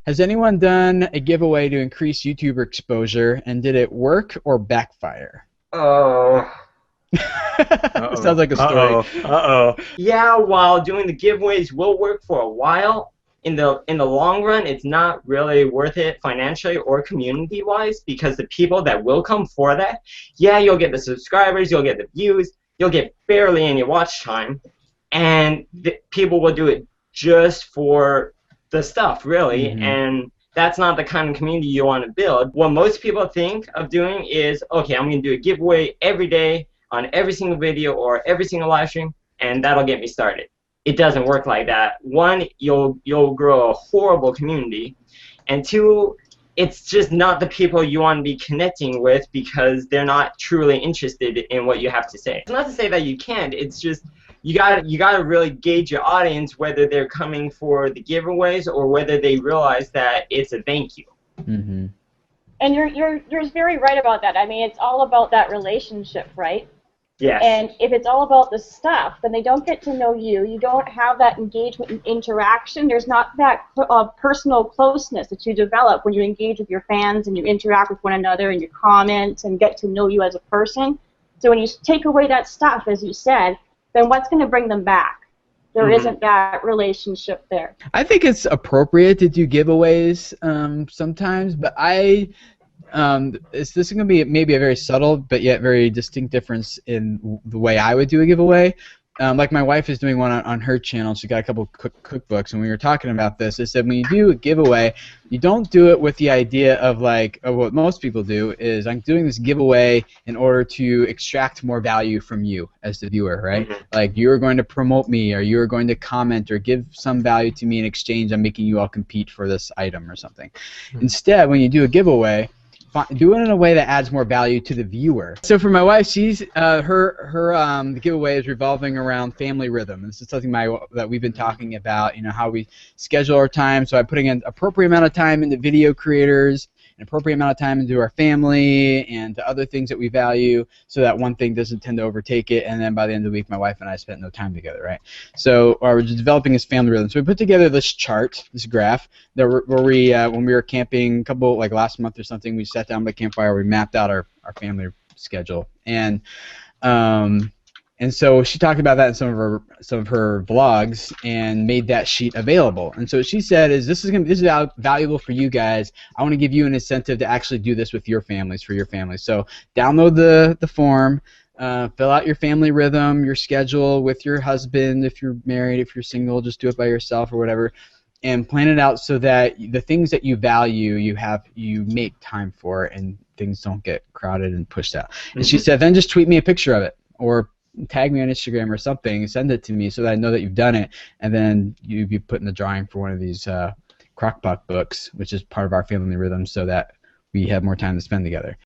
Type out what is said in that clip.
Has anyone done a giveaway to increase YouTuber exposure, and did it work or backfire? Oh. Sounds like a story. Yeah, while doing the giveaways will work for a while, in the long run, it's not really worth it financially or community-wise, because the people that will come for that, yeah, you'll get the subscribers, you'll get the views, you'll get barely any watch time, and people will do it just for the stuff, really, and that's not the kind of community you want to build. What most people think of doing is, okay, I'm going to do a giveaway every day on every single video or every single live stream, and that'll get me started. It doesn't work like that. One, you'll grow a horrible community, and two, it's just not the people you want to be connecting with because they're not truly interested in what you have to say. It's not to say that you can't. It's just you gotta really gauge your audience, whether they're coming for the giveaways or whether they realize that it's a thank you. And you're very right about that. I mean, it's all about that relationship, right? Yes. And if it's all about the stuff, then they don't get to know you. You don't have that engagement and interaction. There's not that personal closeness that you develop when you engage with your fans and you interact with one another and you comment and get to know you as a person. So when you take away that stuff, as you said, then what's going to bring them back? There isn't that relationship there. I think it's appropriate to do giveaways sometimes, but this is going to be maybe a very subtle but yet very distinct difference in the way I would do a giveaway. Like my wife is doing one on her channel. She got a couple cookbooks, and we were talking about this. I said when you do a giveaway, you don't do it with the idea of like what most people do is I'm doing this giveaway in order to extract more value from you as the viewer, right? Like you're going to promote me, or you're going to comment or give some value to me in exchange. I'm making you all compete for this item or something. Instead, when you do a giveaway, do it in a way that adds more value to the viewer. So for my wife, she's the giveaway is revolving around family rhythm. This is something that we've been talking about. You know, how we schedule our time. So I'm putting in appropriate amount of time into video creators, an appropriate amount of time into our family and to other things that we value, so that one thing doesn't tend to overtake it, and then by the end of the week my wife and I spent no time together, right? So we're developing this family rhythm. So we put together this chart, this graph, where we when we were camping like last month or something, we sat down by campfire, we mapped out our family schedule, and so she talked about that in some of her vlogs and made that sheet available. And so what she said is, this is valuable for you guys. I want to give you an incentive to actually do this with your families, for your families. So download the form, fill out your family rhythm, your schedule with your husband. If you're married, if you're single, just do it by yourself or whatever. And plan it out so that the things that you value, you make time for, and things don't get crowded and pushed out. And she said, then just tweet me a picture of it, or tag me on Instagram or something, send it to me so that I know that you've done it, and then you'd be put in the drawing for one of these Crockpot books, which is part of our family rhythm, so that we have more time to spend together.